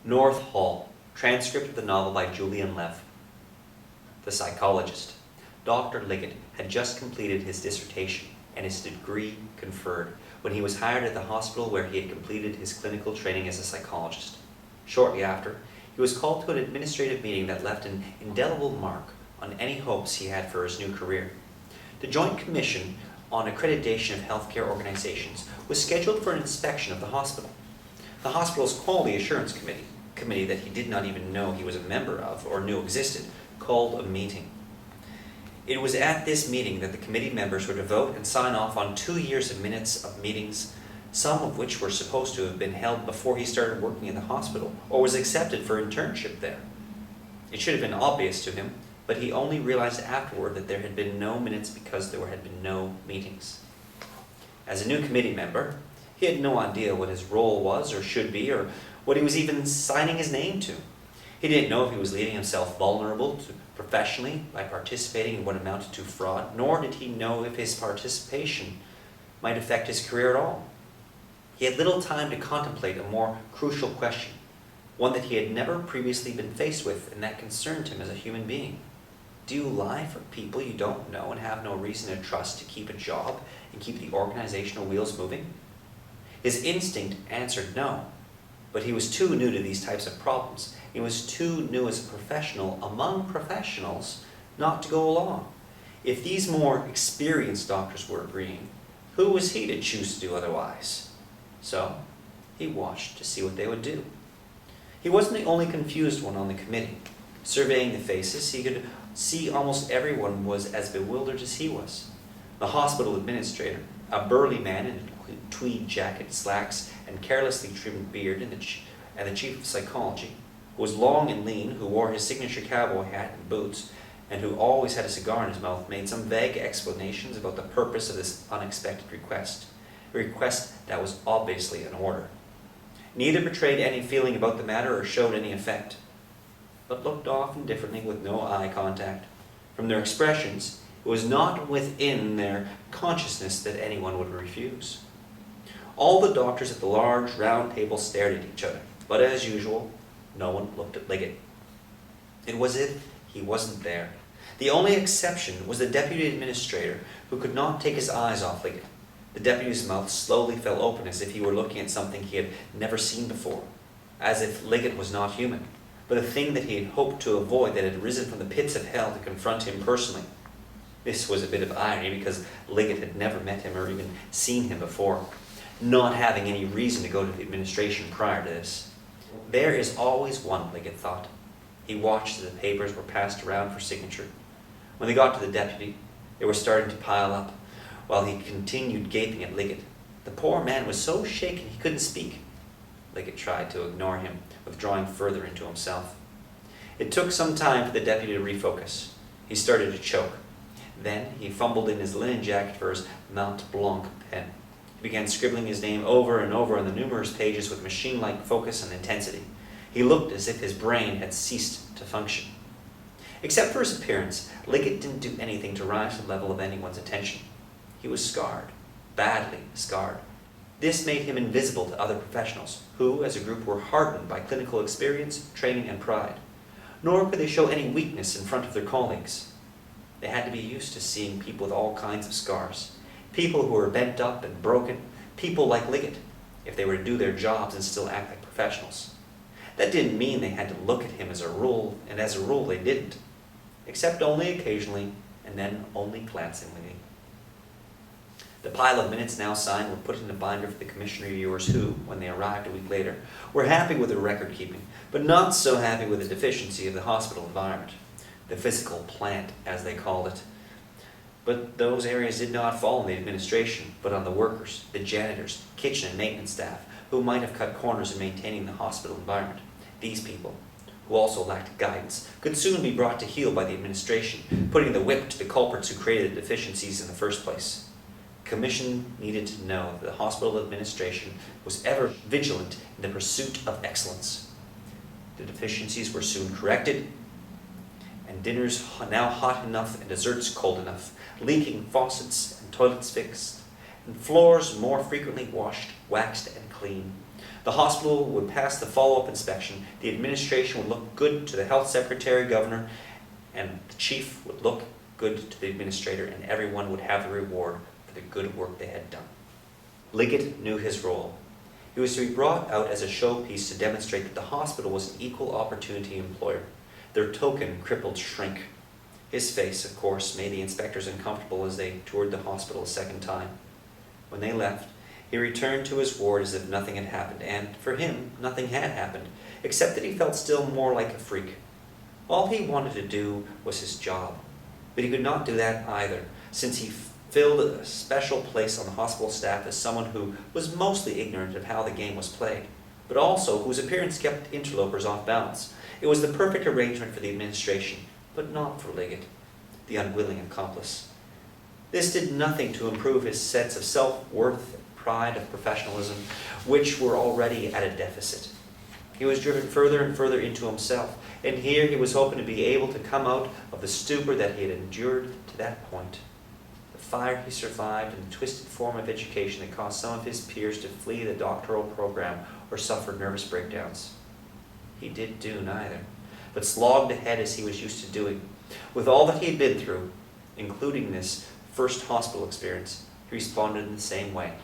North Hall, transcript of the novel by Julian Lev. The psychologist. Dr. Liggett had just completed his dissertation and his degree conferred when he was hired at the hospital where he had completed his clinical training as a psychologist. Shortly after, he was called to an administrative meeting that left an indelible mark on any hopes he had for his new career. The Joint Commission on Accreditation of Healthcare Organizations was scheduled for an inspection of the hospital. The hospital's Quality Assurance Committee that he did not even know he was a member of or knew existed, called a meeting. It was at this meeting that the committee members were to vote and sign off on 2 years of minutes of meetings, some of which were supposed to have been held before he started working in the hospital or was accepted for internship there. It should have been obvious to him, but he only realized afterward that there had been no minutes because there had been no meetings. As a new committee member, he had no idea what his role was or should be, or what he was even signing his name to. He didn't know if he was leaving himself vulnerable professionally by participating in what amounted to fraud, nor did he know if his participation might affect his career at all. He had little time to contemplate a more crucial question, one that he had never previously been faced with and that concerned him as a human being. Do you lie for people you don't know and have no reason to trust to keep a job and keep the organizational wheels moving? His instinct answered no, but he was too new to these types of problems. He was too new as a professional among professionals not to go along. If these more experienced doctors were agreeing, who was he to choose to do otherwise? So he watched to see what they would do. He wasn't the only confused one on the committee. Surveying the faces, he could see almost everyone was as bewildered as he was. The hospital administrator, a burly man in a tweed jacket, slacks, and carelessly trimmed beard, and the chief of psychology, who was long and lean, who wore his signature cowboy hat and boots, and who always had a cigar in his mouth, made some vague explanations about the purpose of this unexpected request, a request that was obviously an order. Neither betrayed any feeling about the matter or showed any affect, but looked off indifferently with no eye contact. From their expressions, it was not within their consciousness that anyone would refuse. All the doctors at the large round table stared at each other, but as usual, no one looked at Liggett. It was as if he wasn't there. The only exception was the deputy administrator, who could not take his eyes off Liggett. The deputy's mouth slowly fell open as if he were looking at something he had never seen before, as if Liggett was not human, but a thing that he had hoped to avoid that had risen from the pits of hell to confront him personally. This was a bit of irony because Liggett had never met him or even seen him before, not having any reason to go to the administration prior to this. There is always one, Liggett thought. He watched as the papers were passed around for signature. When they got to the deputy, they were starting to pile up, while he continued gaping at Liggett. The poor man was so shaken he couldn't speak. Liggett tried to ignore him, withdrawing further into himself. It took some time for the deputy to refocus. He started to choke. Then he fumbled in his linen jacket for his Mont Blanc pen. He began scribbling his name over and over on the numerous pages with machine-like focus and intensity. He looked as if his brain had ceased to function. Except for his appearance, Liggett didn't do anything to rise to the level of anyone's attention. He was scarred, badly scarred. This made him invisible to other professionals, who, as a group, were hardened by clinical experience, training, and pride. Nor could they show any weakness in front of their colleagues. They had to be used to seeing people with all kinds of scars, people who were bent up and broken, people like Liggett, if they were to do their jobs and still act like professionals. That didn't mean they had to look at him as a rule, and as a rule they didn't, except only occasionally, and then only glancingly. The pile of minutes now signed were put in a binder for the commission reviewers who, when they arrived a week later, were happy with their record keeping, but not so happy with the deficiency of the hospital environment, the physical plant, as they called it. But those areas did not fall on the administration, but on the workers, the janitors, kitchen and maintenance staff, who might have cut corners in maintaining the hospital environment. These people, who also lacked guidance, could soon be brought to heel by the administration, putting the whip to the culprits who created the deficiencies in the first place. The Commission needed to know that the hospital administration was ever vigilant in the pursuit of excellence. The deficiencies were soon corrected, and dinners now hot enough and desserts cold enough, leaking faucets and toilets fixed, and floors more frequently washed, waxed, and cleaned. The hospital would pass the follow-up inspection, the administration would look good to the health secretary, governor, and the chief would look good to the administrator, and everyone would have the reward for the good work they had done. Liggett knew his role. He was to be brought out as a showpiece to demonstrate that the hospital was an equal opportunity employer, their token crippled shrink. His face, of course, made the inspectors uncomfortable as they toured the hospital a second time. When they left, he returned to his ward as if nothing had happened, and for him, nothing had happened, except that he felt still more like a freak. All he wanted to do was his job, but he could not do that either, since he filled a special place on the hospital staff as someone who was mostly ignorant of how the game was played, but also whose appearance kept interlopers off balance. It was the perfect arrangement for the administration, but not for Liggett, the unwilling accomplice. This did nothing to improve his sense of self-worth and pride of professionalism, which were already at a deficit. He was driven further and further into himself, and here he was hoping to be able to come out of the stupor that he had endured to that point. The fire he survived and the twisted form of education that caused some of his peers to flee the doctoral program or suffer nervous breakdowns. He did do neither, but slogged ahead as he was used to doing. With all that he had been through, including this first hospital experience, he responded in the same way,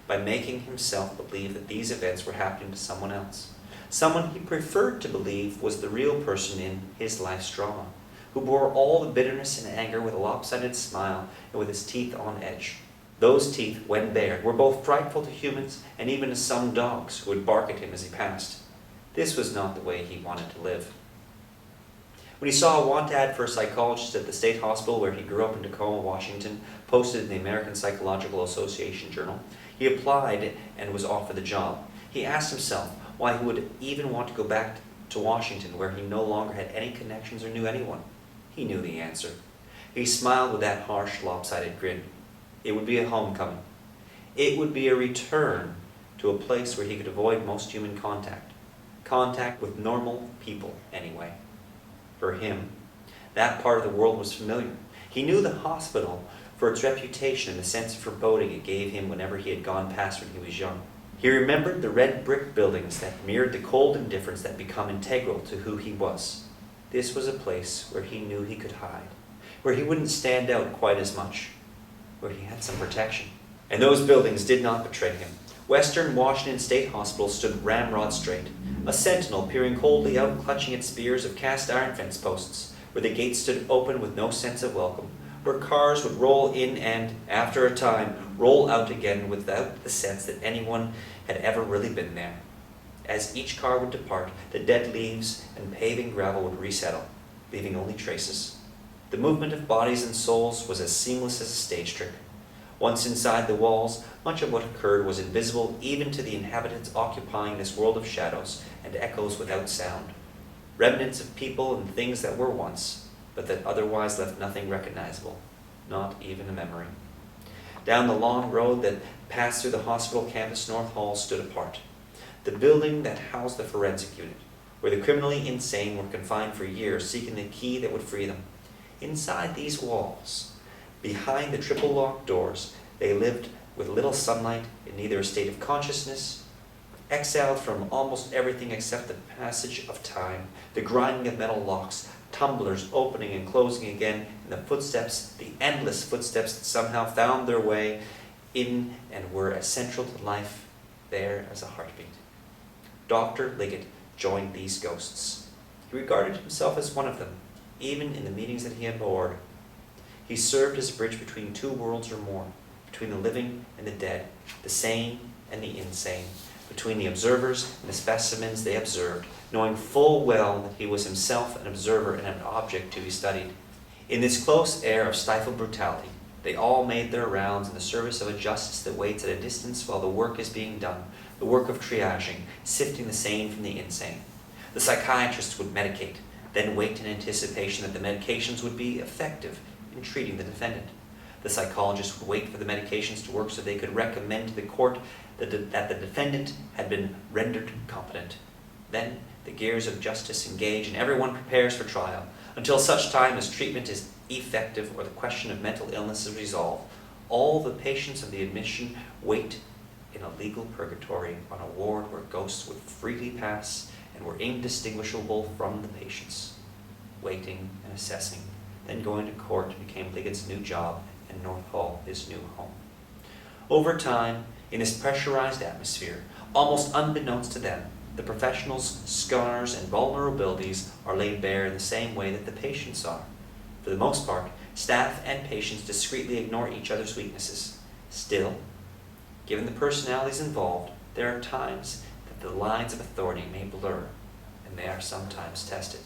by making himself believe that these events were happening to someone else, someone he preferred to believe was the real person in his life's drama, who bore all the bitterness and anger with a lopsided smile and with his teeth on edge. Those teeth, when bared, were both frightful to humans and even to some dogs who would bark at him as he passed. This was not the way he wanted to live. When he saw a want ad for a psychologist at the state hospital where he grew up in Tacoma, Washington, posted in the American Psychological Association journal, he applied and was offered the job. He asked himself why he would even want to go back to Washington where he no longer had any connections or knew anyone. He knew the answer. He smiled with that harsh, lopsided grin. It would be a homecoming. It would be a return to a place where he could avoid most human contact. Contact with normal people, anyway. For him, that part of the world was familiar. He knew the hospital for its reputation and the sense of foreboding it gave him whenever he had gone past when he was young. He remembered the red brick buildings that mirrored the cold indifference that become integral to who he was. This was a place where he knew he could hide, where he wouldn't stand out quite as much, where he had some protection. And those buildings did not betray him. Western Washington State Hospital stood ramrod straight, a sentinel peering coldly out, clutching at spears of cast iron fence posts, where the gates stood open with no sense of welcome, where cars would roll in and, after a time, roll out again without the sense that anyone had ever really been there. As each car would depart, the dead leaves and paving gravel would resettle, leaving only traces. The movement of bodies and souls was as seamless as a stage trick. Once inside the walls, much of what occurred was invisible even to the inhabitants occupying this world of shadows and echoes without sound. Remnants of people and things that were once, but that otherwise left nothing recognizable, not even a memory. Down the long road that passed through the hospital campus, North Hall stood apart. The building that housed the forensic unit, where the criminally insane were confined for years, seeking the key that would free them. Inside these walls, behind the triple locked doors, they lived with little sunlight, in neither a state of consciousness, exiled from almost everything except the passage of time, the grinding of metal locks, tumblers opening and closing again, and the footsteps, the endless footsteps that somehow found their way in and were as central to life there as a heartbeat. Dr. Liggett joined these ghosts. He regarded himself as one of them, even in the meetings that he abhorred. He served as a bridge between two worlds or more, between the living and the dead, the sane and the insane, between the observers and the specimens they observed, knowing full well that he was himself an observer and an object to be studied. In this close air of stifled brutality, they all made their rounds in the service of a justice that waits at a distance while the work is being done, the work of triaging, sifting the sane from the insane. The psychiatrists would medicate, then wait in anticipation that the medications would be effective in treating the defendant. The psychologists would wait for the medications to work so they could recommend to the court that the defendant had been rendered competent. Then the gears of justice engage and everyone prepares for trial. Until such time as treatment is effective or the question of mental illness is resolved, all the patients of the admission wait in a legal purgatory on a ward where ghosts would freely pass and were indistinguishable from the patients. Waiting and assessing, then going to court became Liggett's new job and North Hall his new home. Over time, in this pressurized atmosphere, almost unbeknownst to them, the professionals' scars and vulnerabilities are laid bare in the same way that the patients are. For the most part, staff and patients discreetly ignore each other's weaknesses. Still, given the personalities involved, there are times that the lines of authority may blur, and they are sometimes tested.